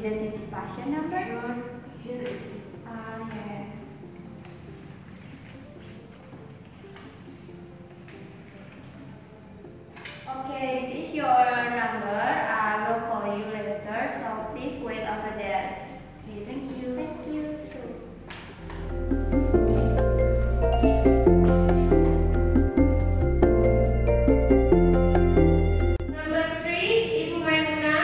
identity passion number? Sure, here is it. Yeah. Okay, this is your number. I will call you later, so please wait over there. Okay, thank you. Thank you. Number 3, Ibu Maimuna.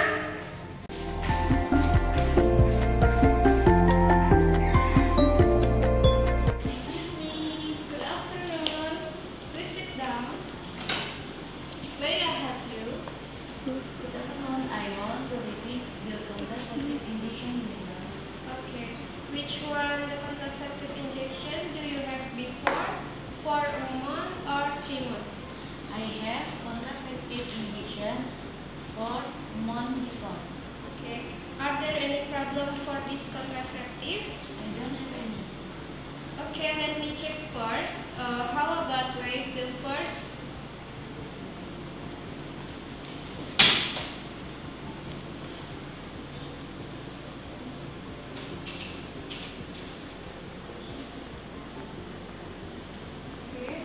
Excuse me. Good afternoon. Please sit down. May I help you? Good afternoon. I want to repeat the contraceptive injection number. Okay. Which one the contraceptive injection do you have before? For a month or 3 months? I have contraceptive injection for a month before. Okay. Are there any problem for this contraceptive? I don't have any. Okay, let me check first. How about weight the first? Okay.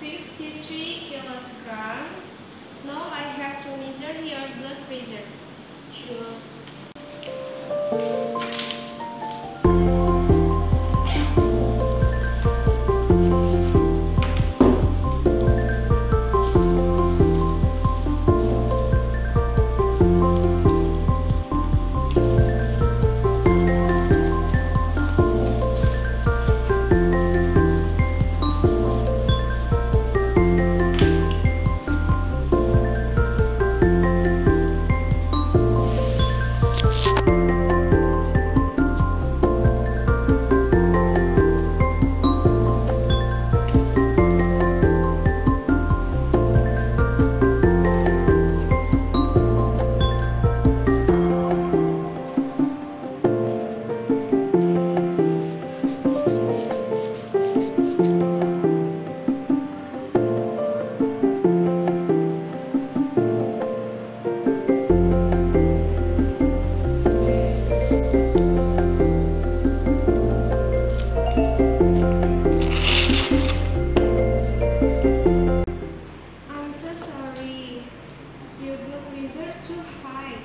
53 kilograms. Now I have to measure your blood pressure. Sure. I'm so sorry. Your blood pressure too high.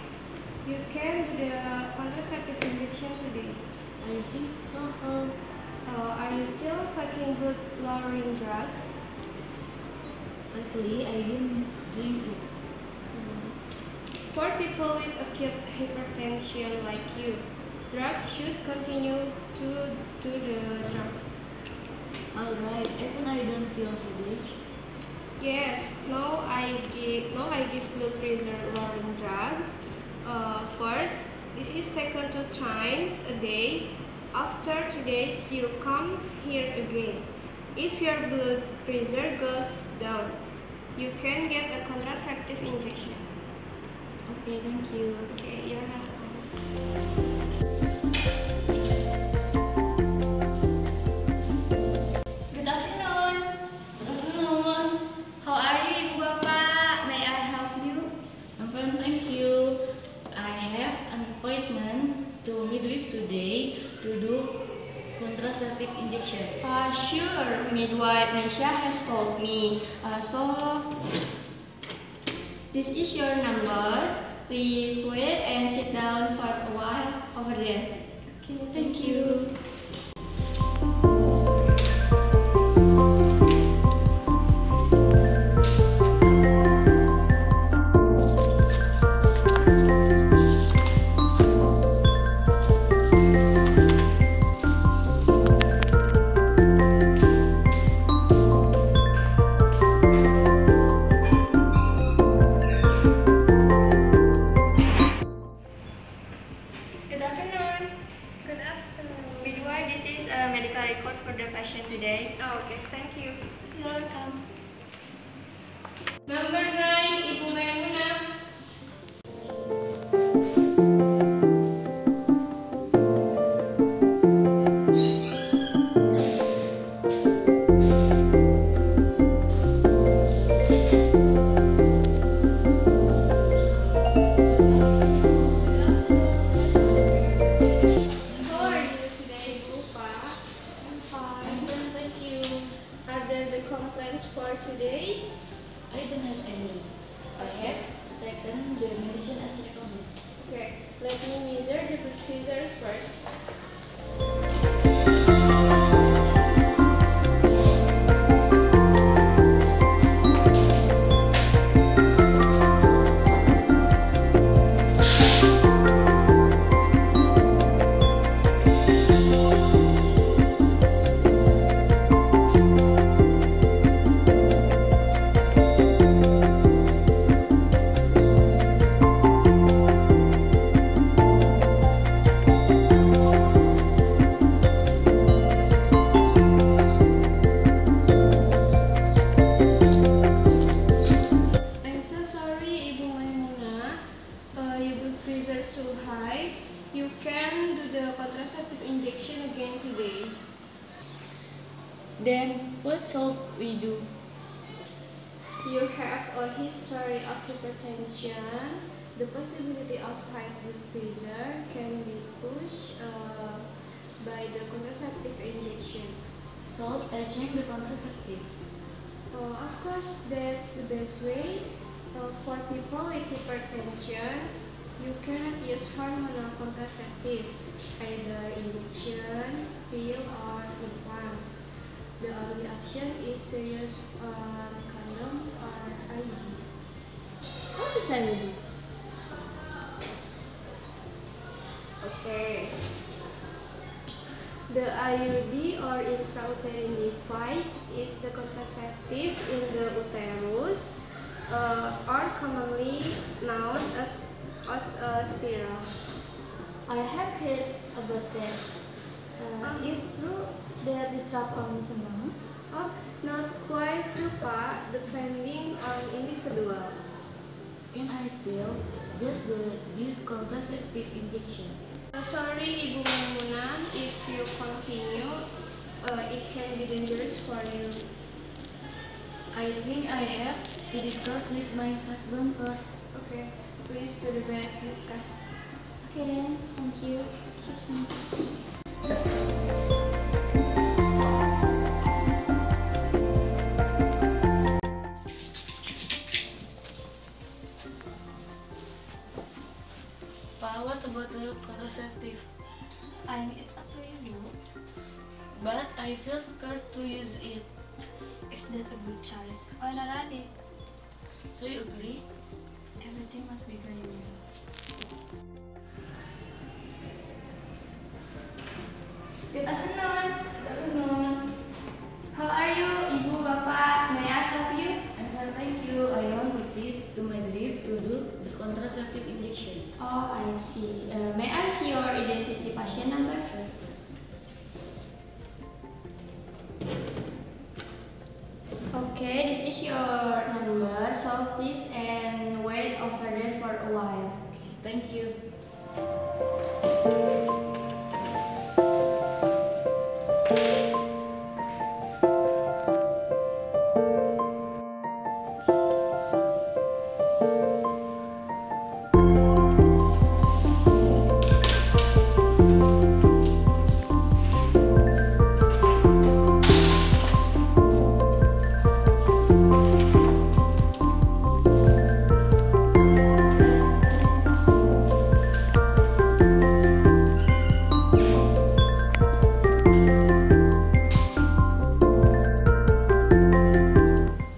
You can do the contraceptive injection today. I see. So, Are you still taking blood lowering drugs? actually, I didn't drink it. For people with acute hypertension like you, drugs should continue to do the drugs. Alright, even I don't feel headache. Yes, now I give blood pressure lowering drugs. First, this is taken 2 times a day. After 2 days, you come here again. If your blood pressure goes down, you can get a contraceptive injection. Okay, thank you. Okay, you're welcome. Good afternoon. Good afternoon. How are you, Ibu Bapak? May I help you? I'm fine, thank you. I have an appointment to midwife today to do contraceptive injection. Sure. Midwife Mesha has told me. This is your number. Please wait and sit down for a while over there. Okay, Thank you. Good afternoon. days? I don't have any. I have taken the medicine as recommended. Okay, let me measure the blood pressure first. I'm so sorry, Ibu Maimuna. Your blood pressure too high. You can do the contraceptive injection again today. Then what should we do? You have a history of hypertension. The possibility of high blood pressure can be pushed by the contraceptive injection. Should I check the contraceptive? Of course, that's the best way. For people with hypertension, you cannot use hormonal contraceptive, either injection, pill, or implants. The only option is to use condom or IUD. What is IUD? Okay. The IUD or intrauterine device is the contraceptive in the uterus, or commonly known as a spiral. I have heard about that. It's true that the strap-on is wrong. Oh, not quite true, Pak, depending on individual. Can I still use contraceptive injection? Sorry, Ibu Maimuna, if you continue, it can be dangerous for you. I think I have to discuss with my husband first. Okay, please do the best discuss. Okay then, thank you. Excuse me. Pa, what about the contraceptive? It's up to you. But I feel scared to use it. If that's a good choice, why not add it? So you agree? Everything must be going. Good afternoon. Good afternoon. How are you, Ibu, Bapak? May I help you? I'm fine, thank you. I want to see to my leave to do the contraceptive injection. Oh, I see. May I see your identity patient number? Okay, this is your number, so please and wait over there for a while. Thank you.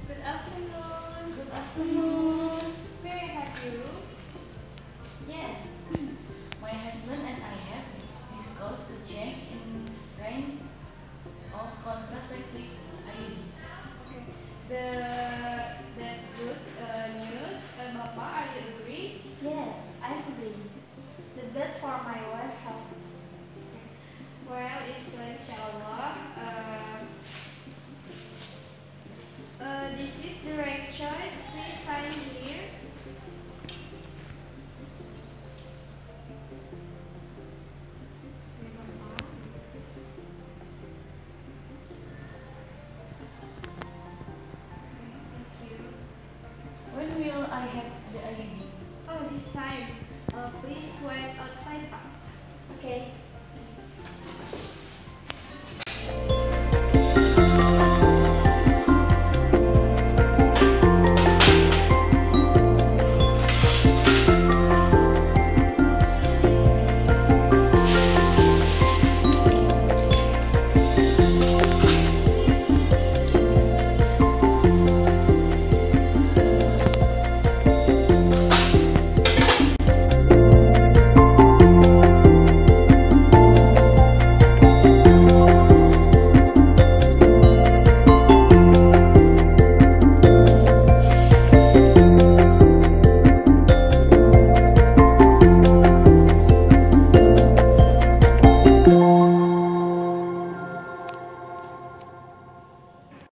Good afternoon. Good afternoon. May I help you? Yes. My husband and I have discussed to check in range of contraceptive IUD. Okay. That good news. Bapak, are you agree? Yes, I agree. The best for my wife health. Well, inshallah. This is the right choice. Please sign here. When will I have the IUD? Oh, this time. Please wait outside, Pak. Okay.